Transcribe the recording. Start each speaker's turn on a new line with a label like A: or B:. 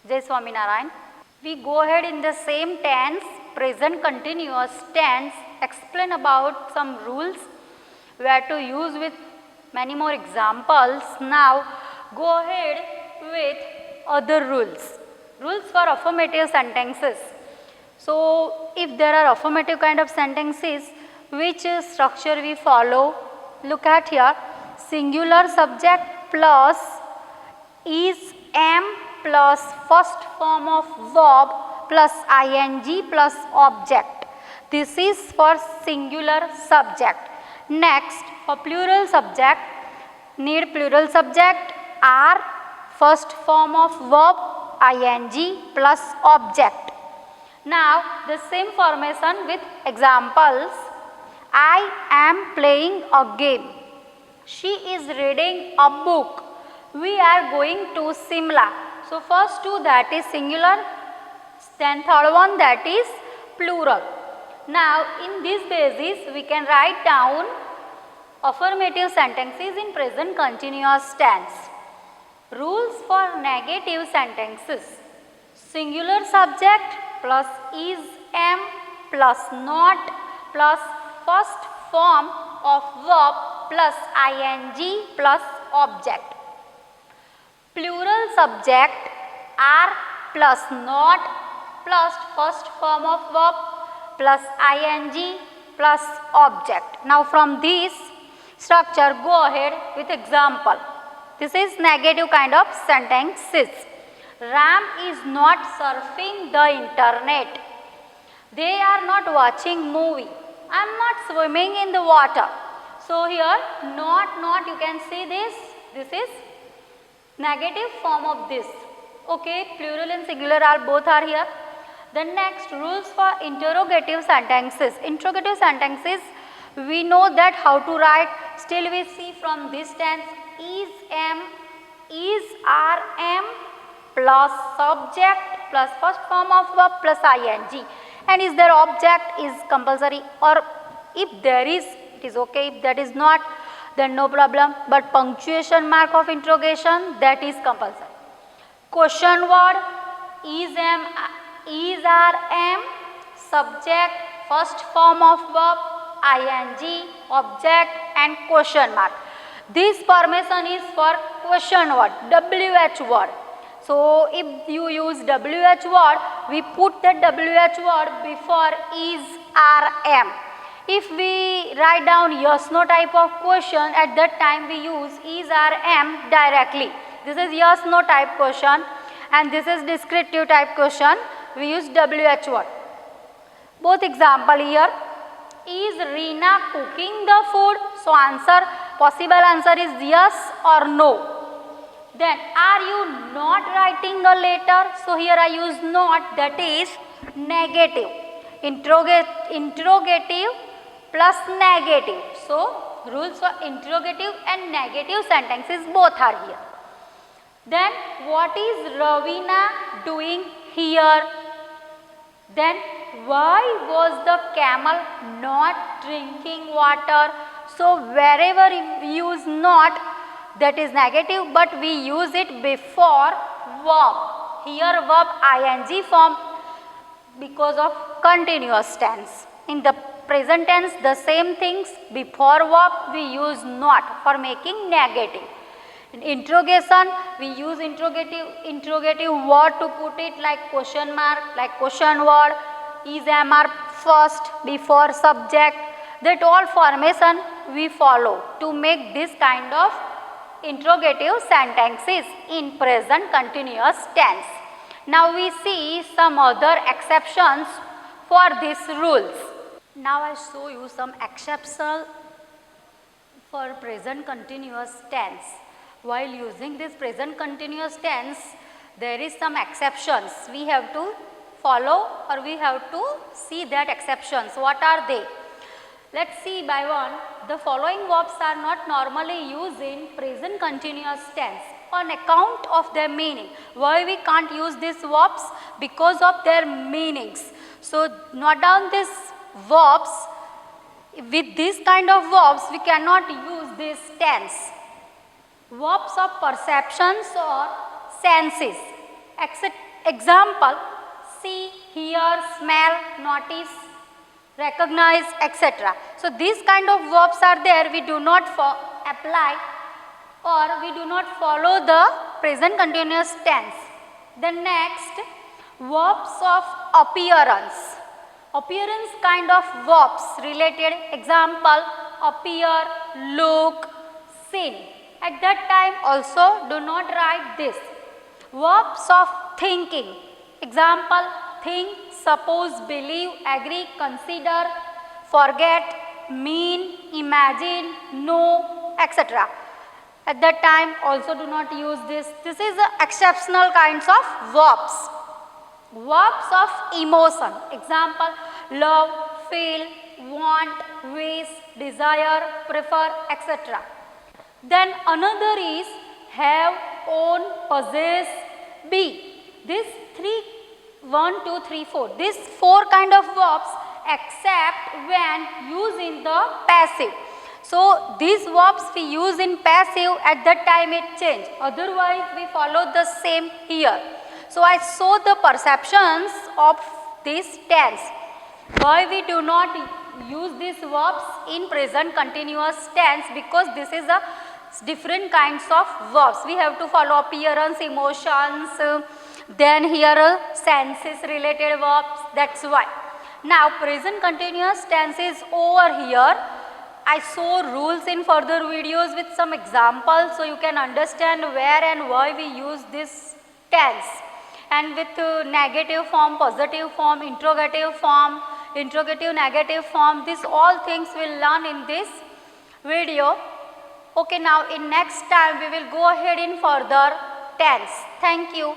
A: Jai Swaminarayan. We go ahead in the same tense, present continuous tense, explain about some rules where to use with many more examples. Now go ahead with other rules. Rules for affirmative sentences. So if there are affirmative kind of sentences, which structure we follow? Look at here. Singular subject plus is, am plus first form of verb plus ing plus object. This is for singular subject. Next, for plural subject, need plural subject, are, first form of verb ing plus object. Now, the same formation with examples. I am playing a game. She is reading a book. We are going to Simla. So, first two that is singular, then third one that is plural. Now, in this basis we can write down affirmative sentences in present continuous tense. Rules for negative sentences. Singular subject plus is, am plus not plus first form of verb plus ing plus object. Plural subject are plus not plus first form of verb plus ing plus object. Now from this structure go ahead with example. This is negative kind of sentences. Ram is not surfing the internet. They are not watching movie. I am not swimming in the water. So here not you can see this. This is negative form of this. Okay, plural and singular are both are here. The next, rules for interrogative sentences. Interrogative sentences, we know that how to write. Still we see from this tense is, am, is, are, am plus subject plus first form of verb plus ing, and is there object is compulsory, or if there is it is okay, if that is not then no problem, but punctuation mark of interrogation that is compulsory. Question word is, am, is, are, am, subject first form of verb ing, object and question mark. This formation is for question word, WH word. So if you use WH word, we put the WH word before is, are, am. If we write down yes no type of question, at that time we use is, are, am directly. This is yes no type question and this is descriptive type question. We use WH word. Both example here. Is Reena cooking the food? So answer, possible answer is yes or no. Then, are you not writing a letter? So here I use not, that is negative. Interrogative plus negative. So rules for interrogative and negative sentences both are here. Then what is Ravina doing here? Then why was the camel not drinking water? So wherever we use not, that is negative, but we use it before verb. Here verb ing form because of continuous tense. In the present tense the same things, before verb we use not for making negative. In interrogation we use interrogative word to put it like question mark, like question word, is, am, are first before subject. That all formation we follow to make this kind of interrogative sentences in present continuous tense. Now we see some other exceptions for these rules. Now I show you some exception for present continuous tense. While using this present continuous tense, there is some exceptions we have to follow, or we have to see that exceptions. What are they? Let's see by one. The following verbs are not normally used in present continuous tense on account of their meaning. Why we can't use these verbs? Because of their meanings. So note down these verbs. With this kind of verbs we cannot use this tense. Verbs of perceptions or senses. Example, see, hear, smell, notice, recognize, etc. So these kind of verbs are there, we do not apply or we do not follow the present continuous tense. Then next, verbs of appearance. Appearance kind of verbs related. Example, appear, look, seen. At that time also do not write this. Verbs of thinking. Example, think, suppose, believe, agree, consider, forget, mean, imagine, know, etc. At that time also do not use this. This is exceptional kinds of verbs. Verbs of emotion. Example, love, feel, want, wish, desire, prefer, etc. Then another is have, own, possess, be. These 1, 2, 3, 4. These 4 kind of verbs except when used in the passive. So these verbs we use in passive, at that time it change. Otherwise we follow the same here. So I show the perceptions of this tense. Why we do not use these verbs in present continuous tense? Because this is a different kinds of verbs. We have to follow appearance, emotions, then here senses related verbs, that's why. Now present continuous tense is over here. I show rules in further videos with some examples so you can understand where and why we use this tense. And with negative form, positive form, interrogative negative form, these all things we'll learn in this video. Okay, now in next time we will go ahead in further tense. Thank you.